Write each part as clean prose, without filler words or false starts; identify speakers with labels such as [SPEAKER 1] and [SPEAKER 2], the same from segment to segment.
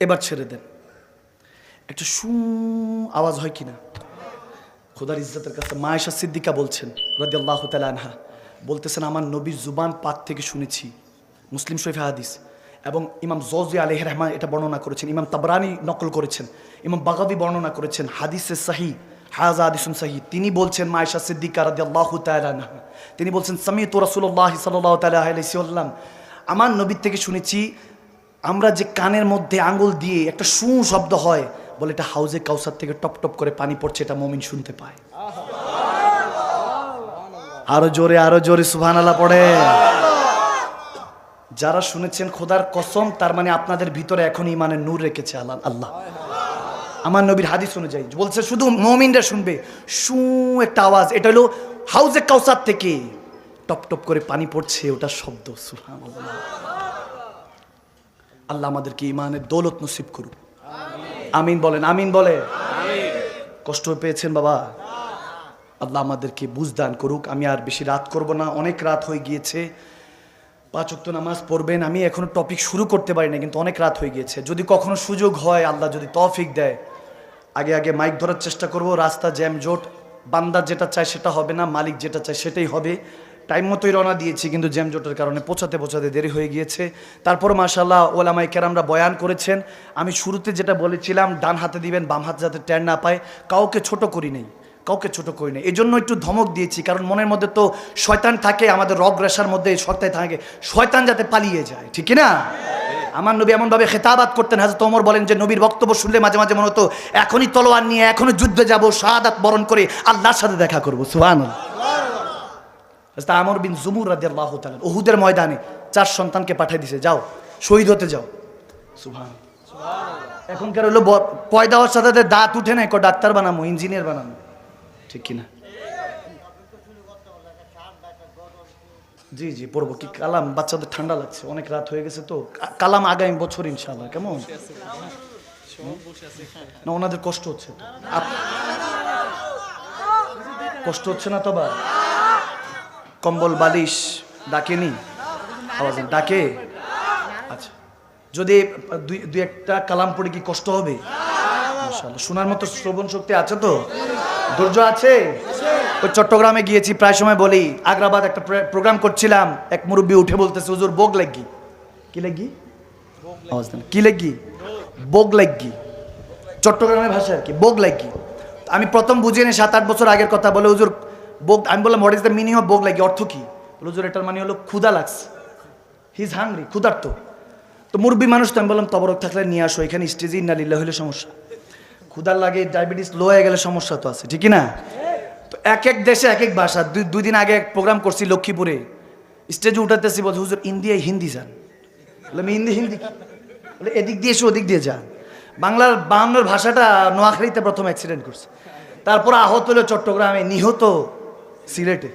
[SPEAKER 1] এবার ছেড়ে দেন। একটা আওয়াজ হয় কিনা? খোদার ইজ্জতের কাছে মা আয়েশা সিদ্দিকা বলছেন রাদিয়াল্লাহু তাআলা আনহা, বলতেছেন আমার নবীর জুবান পাক থেকে শুনেছি। মুসলিম শরীফে হাদিস, এবং ইমাম জওজি আলাইহির রহমান এটা বর্ণনা করেছেন, ইমাম তাবরানি নকল করেছেন, ইমাম বাগাবী বর্ণনা করেছেন, হাদিসে সহিহ, হাযা হাদিসুন সহিহ। তিনি বলছেন মা আয়েশা সিদ্দিকা রাদিয়াল্লাহু তাআলা আনহা, তিনি বলছেন সামি'তু রাসূলুল্লাহ সাল্লাল্লাহু তাআলা আলাইহি ওয়াসাল্লাম, আমার নবীর থেকে শুনেছি আমরা যে কানের মধ্যে আঙ্গুল দিয়ে একটা শব্দ হয়, বলে এটা হাউজে কাউসার থেকে টপ টপ করে পানি পড়ছে, এটা মুমিন শুনতে পায়। আরো জোরে সুবহানাল্লাহ পড়ে। যারা শুনেছেন খোদার কসম, তার মানে আপনাদের ভিতরে এখন ঈমানের নূর রেখেছে আল্লাহ। আমার নবীর হাদিস অনুযায়ী বলছে শুধু মুমিনরা শুনবে একটা আওয়াজ, এটা হলো হাউজে কাউসার থেকে টপ টপ করে পানি পড়ছে, ওটা শব্দ। সুবহানাল্লাহ। আল্লাহ আমাদেরকে ঈমানের দৌলত নসিব করুক। আমিন বলেন, আমিন বলে। কষ্ট পেয়েছেন বাবা? আল্লাহ আমাদেরকে বুঝদান করুক। আমি আর বেশি রাত করব না, অনেক রাত হয়ে গিয়েছে। 5 ওয়াক্ত নামাজ পড়বেন। আমি এখনো টপিক শুরু করতে পারি না, কিন্তু অনেক রাত হয়ে গিয়েছে। যদি কখনো সুযোগ হয়, আল্লাহ যদি তৌফিক দেয়, আগে মাইক ধরার চেষ্টা করব। রাস্তা জ্যাম জোট, বান্দা যেটা চায় সেটা হবে না, মালিক যেটা চায় সেটাই হবে। টাইম মতোই রওনা দিয়েছি, কিন্তু জ্যাম জোটের কারণে পৌঁছাতে দেরি হয়ে গিয়েছে। তারপর মাশাআল্লাহ ওলামায়ে কেরামরা বয়ান করেছেন। আমি শুরুতে যেটা বলেছিলাম, ডান হাতে দিবেন, বাম হাতে যাতে টের না পায়। কাউকে ছোট করি নেই, এই জন্য একটু ধমক দিয়েছি, কারণ মনের মধ্যে তো শয়তান থাকে, আমাদের রগ রেশার মধ্যে শয়তান থাকে, শয়তান যাতে পালিয়ে যায়, ঠিক না? আমার নবী এমনভাবে খেতাবাত করতেন, হযরত ওমর বলেন যে নবীর বক্তব্য শুনলে মাঝে মাঝে মনে হতো এখনই তলোয়ার নিয়ে এখনই যুদ্ধে যাব, শাহাদাত বরণ করে আল্লাহর সাথে দেখা করব। সুবহানাল্লাহ। হযরত আমর বিন জুমুর রাদিয়াল্লাহু তাআলা উহুদের ময়দানে 4 সন্তানকে পাঠিয়ে দিয়েছে, যাও শহীদ হতে যাও। সুবহানাল্লাহ। এখনকার হলো পয়দা হওয়ার সাথে দাঁত উঠে না, ডাক্তার বানামো, ইঞ্জিনিয়ার বানামো, ঠিক কিনা? জি পড়বো। কি কালাম? বাচ্চাদের ঠান্ডা লাগছে, অনেক রাত হয়ে গেছে তো। কালাম আগামী বছর ইনশাআল্লাহ। কেমন না? ওনাদের কষ্ট হচ্ছে তো? কষ্ট হচ্ছে না তো? বা কম্বল বালিশ ডাকেনি? আওয়াজ ডাকে? আচ্ছা, যদি দুই একটা কালাম পড়ে কি কষ্ট হবে? মাশাআল্লাহ। শোনার মতো শ্রবণ শক্তি আছে তো? ধৈর্য আছে? ওই চট্টগ্রামে গিয়েছি, প্রায় সময় বলি, আগ্রাবাদ একটা প্রোগ্রাম করছিলাম, এক মুরব্বী উঠে বলতেছে হুজুর বোগ লাগি। কি লাগি? আওয়াজ দেন। কি লাগি? বোগ লাগি, চট্টগ্রামের ভাষা আর কি, বোগ লাগি। আমি প্রথম বুঝিনি, 7-8 বছর আগের কথা। বলে হুজুর বোগ, আমি বললাম what is the meaning of বোগ লাগি, অর্থ কি? হুজুর এটার মানে হলো ক্ষুধা লাগছে, হি ইজ হাংরি, ক্ষুধার্ত। তো মুরব্বী মানুষ তো, আমি বললাম তবরক থাকলে নিয়ে আসো, এখানে স্টেজে ইন্না লিল্লাহ হলে সমস্যা, ক্ষুধার লাগে, ডায়াবেটিস লো হয়ে গেলে সমস্যা তো আছে, ঠিক না? তো এক এক দেশে এক এক ভাষা। 2 দিন আগে এক প্রোগ্রাম করছি লক্ষ্মীপুরে, স্টেজে উঠাতেছি, বলছে হুজুর ইন্ডিয়ায় হিন্দি যান। বললাম হিন্দি কি? বলে এদিক দিয়ে এসে ওদিক দিয়ে যান। বাংলার 52 ভাষাটা নোয়াখালীতে প্রথম অ্যাক্সিডেন্ট করছে, তারপর আহত হলো চট্টগ্রামে, নিহত সিলেটে।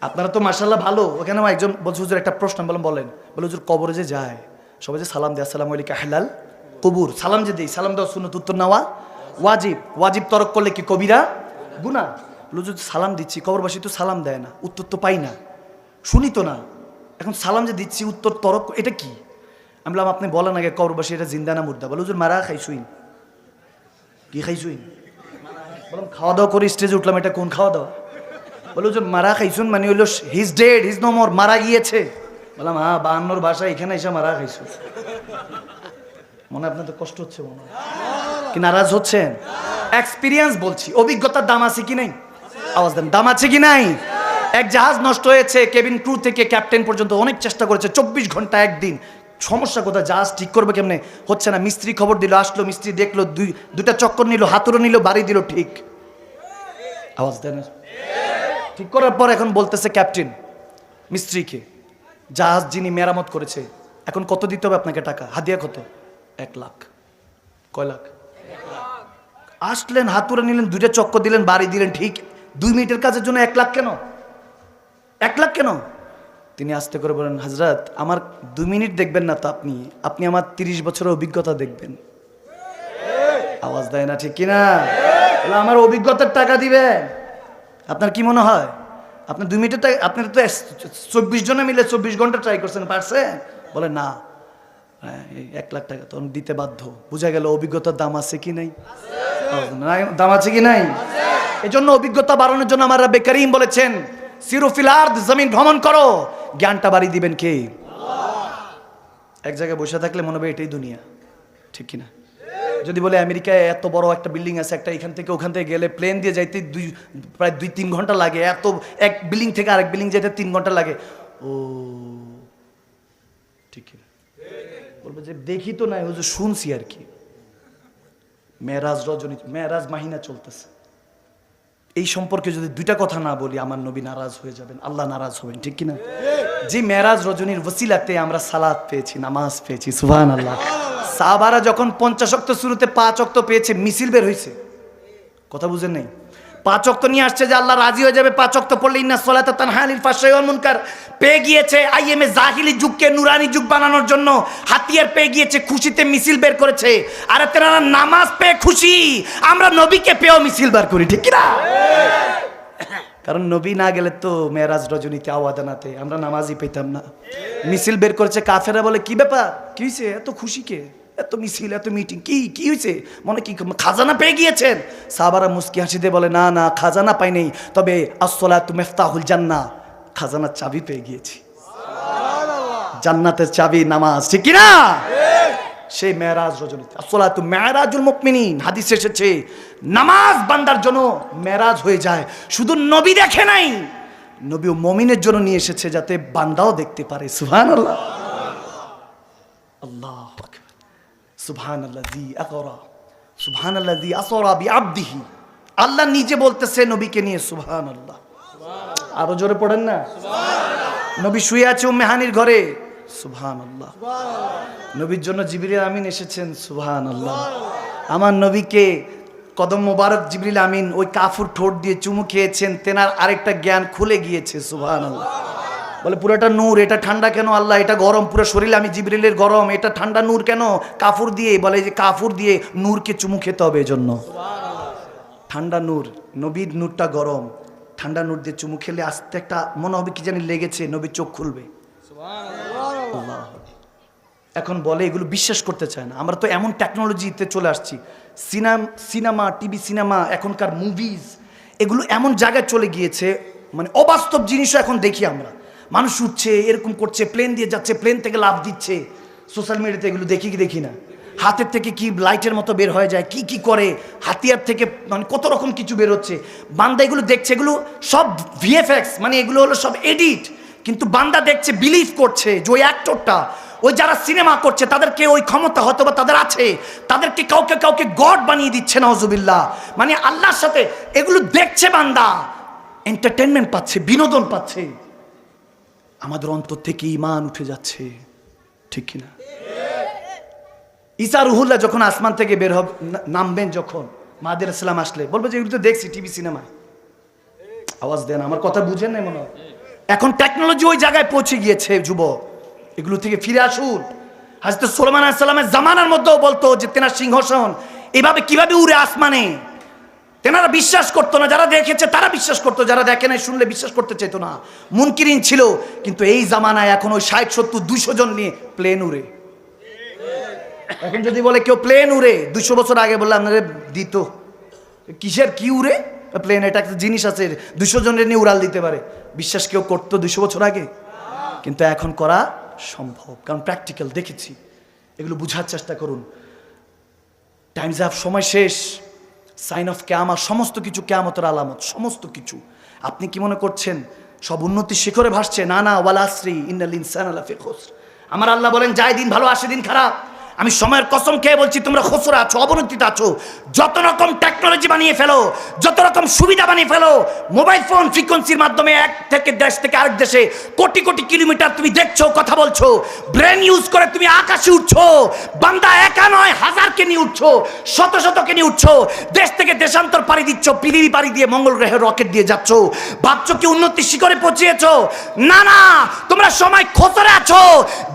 [SPEAKER 1] আপনারা তো মাশাআল্লাহ ভালো। ওখানে একজন বলছে হুজুর একটা প্রশ্ন। বললাম বলেন। বলে হুজুর কবরে যে যায় সবাই যে সালাম দেয়, আসসালামু আলাইকা আহলাল কবুর, সালাম যে দেই, সালাম দেওয়া সুন্নাত, উত্তর নেওয়া ওয়াজিব তরক করলে কি কবিরা গুনাহ? হুজুর সালাম দিচ্ছি, কবরবাসী তো সালাম দেয় না, উত্তর তো পাই না, শুনি তো না, এখন সালাম যে দিচ্ছি উত্তর তরক, এটা কি? আমি বললাম আপনি বলেন আগে কবরবাসী এটা জিন্দা না মুর্দা? বলে হুজুর মারা খাইছুইন। কি খাইছুইন? বললাম খাওয়া দাওয়া করে স্টেজে উঠলাম, এটা কোন খাওয়া দাওয়া? বলে হুজুর মারা খাইছুন মানে হইলো he's dead, he's no more, মারা গিয়েছে। বললাম হ্যাঁ, 52 ভাষা, এখানে এসে মারা খাইছু। মনে আপনাদের কষ্ট হচ্ছে, মনে কি নারাজ হচ্ছেন? এক্সপিরিয়েন্স বলছি, অভিজ্ঞতার দাম আছে কি নাই? আওয়াজ দেন, দাম আছে কি নাই? এক জাহাজ নষ্ট হয়েছে, কেবিন ক্রু থেকে ক্যাপ্টেন পর্যন্ত অনেক চেষ্টা করেছে, 24 ঘন্টা একদিন। সমস্যা কোথায়? জাহাজ ঠিক করবে কেমনে? হচ্ছে না। মিস্ত্রি খবর দিল, আসলো, মিস্ত্রি দেখলো, দুইটা চক্কর নিল, হাতুড়ো নিল, বাড়ি দিল, ঠিক। আওয়াজ দেন। ঠিক করার পর এখন বলতেছে ক্যাপ্টেন মিস্ত্রিকে, জাহাজ যিনি মেরামত করেছে, এখন কত দিতে হবে আপনাকে টাকা? হাদিয়া কত? 1 লাখ। কয় লাখ? আসলেন, হাতুড়ে নিলেন, 2টা চক্কর দিলেন, বাড়ি দিলেন, ঠিক। 2 মিনিটের কাজের জন্য 1 লাখ কেন? 1 লাখ কেন? তিনি আস্তে করে বলেন, হযরত আমার 2 মিনিট দেখবেন না তো আপনি আমার 30 বছরের অভিজ্ঞতা দেখবেন। আওয়াজ দেয় না, ঠিক কিনা? আমার অভিজ্ঞতার টাকা দিবেন। আপনার কি মনে হয় আপনি 2 মিনিটের টাকা? আপনার তো 24 জনে মিলে 24 ঘন্টা ট্রাই করছেন, পারছেন? বলে না, হ্যাঁ, 1 লাখ টাকা তখন দিতে বাধ্য। বুঝা গেল অভিজ্ঞতার দাম আছে কি নাই? দাম আছে কি নাই? এই জন্য অভিজ্ঞতা বাড়ানোর জন্য আমার রাব্বে কারীম বলেছেন সিরু ফিল আরদ, জমিন ভ্রমণ করো। জ্ঞানটা বাড়ি দিবেন কে? এক জায়গায় বসে থাকলে মনে হবে এটাই দুনিয়া, ঠিক কিনা? যদি বলে আমেরিকায় এত বড় একটা বিল্ডিং আছে, একটা এখান থেকে ওখান থেকে গেলে প্লেন দিয়ে যাইতে প্রায় 2-3 ঘন্টা লাগে, এত এক বিল্ডিং থেকে আরেক বিল্ডিং যেতে 3 ঘন্টা লাগে। ও ঠিক কিনা? বলবো যে দেখি তো নাই, হুজুর শুনছি আর কি। মেরাজ রজনী, মেরাজ মাহিনা চলতেছে, এই সম্পর্কে যদি 2টা কথা না বলি আমার নবী নারাজ হয়ে যাবেন, আল্লাহ নারাজ হবেন, ঠিক কিনা? যে মেরাজ রজনীর ওসিলাতে আমরা সালাত পেয়েছি, নামাজ পেয়েছি, সুবহানাল্লাহ। সাহাবারা যখন 50 ওয়াক্ত শুরুতে 5 ওয়াক্ত পেয়েছে, মিছিল বের হয়েছে। কথা বুঝেন নাই? 5 ওয়াক্ত নিয়ে আসছে যে আল্লাহ রাজি হয়ে যাবে, 5 ওয়াক্ত পড়লে ইন্নাস সালাতা তানহা আনিল ফাহশাই ওয়াল মুনকার পেয়ে গিয়েছে। আইএমএ জাহিলি যুগকে নুরানি যুগ বানানোর জন্য হাতিয়ার পেয়ে গিয়েছে, খুশিতে মিছিল বের করেছে। আর তারা নামাজ পেয়ে খুশি, আমরা নবীকে পেয়েও মিছিল বের করি, ঠিক কিনা? কারণ নবী না গেলে তো মেরাজ রজনীতে আওয়াদানাতে আমরা নামাজই পেতাম না। মিছিল বের করেছে, কাফেরা বলে কি ব্যাপার, কি হয়েছে এত খুশি কে, এত মিছিল, এত মিটিং, কি হয়েছে, মনে কি খাজানা পেয়ে গিয়েছেন? সাহাবারা মুস্কি হাসিতে বলে না না, খাজানা পাই নেই, তবে আসসালাতু মিফতাহুল জান্নাহ, খাজানার চাবি পেয়ে গিয়েছি। জান্নাতের চাবি নামাজ, ঠিক কি না? সেই মেরাজ রজনীতে আসসালাতু মেরাজুল মুমিনিন, হাদিসে এসেছে নামাজ বান্দার জন্য মেরাজ হয়ে যায়। শুধু নবী দেখে নাই, নবী ও মুমিনের জন্য নিয়ে এসেছে যাতে বান্দাও দেখতে পারে। সুবহানাল্লাহ, আল্লাহু আকবার, সুবহানাল্লাযী আকরা, সুবহানাল্লাযী আসরা বিআবদিহি। আল্লাহ নিজে বলতেছে নবীকে নিয়ে সুবহানাল্লাহ। আরো জোরে পড়েন না সুবহানাল্লাহ। নবী শুয়ে আছে উম্মে হানির ঘরে, সুবহানাল্লাহ। নবীর জন্য জিবরিল আমিন এসেছেন, সুবহানাল্লাহ। আমার নবীকে কদম মোবারক জিবরিল আমিন ওই কাফুর ঠোঁট দিয়ে চুমু খেয়েছেন, তেনার আরেকটা জ্ঞান খুলে গিয়েছে, সুবহানাল্লাহ। বলে পুরোটা নূর, এটা ঠান্ডা কেন আল্লাহ, এটা গরম, পুরো শরীর আমি জিবরিলের গরম, এটা ঠান্ডা নূর কেন? কাফুর দিয়ে, বলে যে কাফুর দিয়ে নূরকে চুমু খেতে হবে, এজন্য ঠান্ডা নূর। নবীর নূরটা গরম, ঠান্ডা নূর দিয়ে চুমু খেলে আস্তে একটা মনে হবে কি জানি লেগেছে, নবীর চোখ খুলবে। আল্লাহ। এখন বলে এগুলো বিশ্বাস করতে চায় না। আমরা তো এমন টেকনোলজিতে চলে আসছি, সিনেমা, টিভি সিনেমা, এখনকার মুভিজ, এগুলো এমন জায়গায় চলে গিয়েছে, মানে অবাস্তব জিনিসও এখন দেখি আমরা। মানুষ উঠছে, এরকম করছে, প্লেন দিয়ে যাচ্ছে, প্লেন থেকে লাফ দিচ্ছে, সোশ্যাল মিডিয়াতে এগুলো দেখি কি দেখি না? হাতের থেকে কি লাইটের মতো বের হয়ে যায়, কি করে, হাতিয়ার থেকে মানে কত রকম কিছু বের হচ্ছে। বান্দা এগুলো দেখছে, এগুলো সব ভিএফএক্স, মানে এগুলো হলো সব এডিট। কিন্তু বান্দা দেখছে, বিলিভ করছে যে ওই অ্যাক্টরটা, ওই যারা সিনেমা করছে তাদেরকে ওই ক্ষমতা হয়তো বা তাদের আছে, তাদেরকে কাউকে গড বানিয়ে দিচ্ছে, নাউজুবিল্লাহ। মানে আল্লাহর সাথে এগুলো দেখছে বান্দা, এন্টারটেনমেন্ট পাচ্ছে, বিনোদন পাচ্ছে। আমাদের অন্তর থেকে ঈমান উঠে যাচ্ছে, ঠিক কিনা? ঈসা রুহুল্লাহ যখন আসমান থেকে বের হবে, নামবেন যখন, মাহাদি আলাইহিস সালাম আসলে বলবো যে এগুলো তো দেখছি টিভি সিনেমায়। আওয়াজ দেন, আমার কথা বুঝেন না মনে হয়? এখন টেকনোলজি ওই জায়গায় পৌঁছে গিয়েছে, যুবক এগুলো থেকে ফিরে আসুন। হযরত সুলাইমান আলাইহিস সালামের জামানার মধ্যেও বলতো যে তেনার সিংহাসন এভাবে কিভাবে উড়ে আসমানে। তেনারা বিশ্বাস করতো না, যারা দেখেছে তারা বিশ্বাস করতো, যারা দেখে নাই শুনলে বিশ্বাস করতে চাইতো না, মুনকিরিন ছিল। কিন্তু এই জামানায় এখন ওই 60-70-200 জন নিয়ে প্লেন উড়ে। এখন যদি বলে কেউ প্লেন উড়ে, 200 বছর আগে বললে আপনারা দিত কিসের, কি উড়ে প্লেন, এটা একটা জিনিস আছে 200 জনের নিয়ে উড়াল দিতে পারে। বিশ্বাস কেউ করতো 200 বছর আগে? কিন্তু এখন করা সম্ভব, কারণ প্র্যাকটিক্যাল দেখেছি। এগুলো বুঝার চেষ্টা করুন। টাইমস আপ, সময় শেষ, সাইন অফ কিয়ামত, সমস্ত কিছু কিয়ামতের আলামত, সমস্ত কিছু। আপনি কি মনে করছেন সব উন্নতি শিখরে ভাসছে? না না, ওয়াল আসরি ইন্নাল ইনসানা লাফি খুসর। আমার আল্লাহ বলেন যায় দিন ভালো আসে দিন খারাপ। আমি সময়ের কসম খেয়ে বলছি, তোমরা খুসরে আছো, অবনতিতে আছো। যত রকম টেকনোলজি বানিয়ে ফেলো, যত রকম সুবিধা বানিয়ে ফেলো, মোবাইল ফোন ফ্রিকোয়েন্সির মাধ্যমে এক থেকে দেশ থেকে আরেক দেশে কোটি কোটি কিলোমিটার তুমি দেখছো, কথা বলছো, ব্রেন ইউজ করে তুমি আকাশে উঠছো। বান্দা একা নয়, হাজারকে নিয়ে উঠছো, শতকে নিয়ে উঠছো, দেশ থেকে দেশান্তর পাড়ি দিচ্ছ, পৃথিবী পাড়ি দিয়ে মঙ্গল গ্রহে রকেট দিয়ে যাচ্ছ। ভাবছো কি উন্নতি শিখরে পৌঁছিয়েছো? না না, তোমরা সময় খসরে আছো।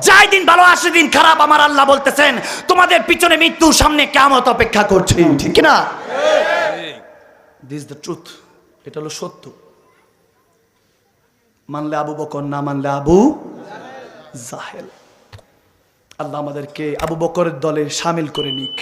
[SPEAKER 1] যায় দিন ভালো আসে দিন খারাপ। আমার আল্লাহ বলতেছেন তোমাদের পিছনে মৃত্যু, সামনে কিয়ামত অপেক্ষা করছে, ঠিক না? দিস দ্য ট্রুথ, এটা হলো সত্য। মানলে আবু বকর, না মানলে আবু জাহেল। আল্লাহ আমাদেরকে আবু বকরের দলে শামিল করে নিক।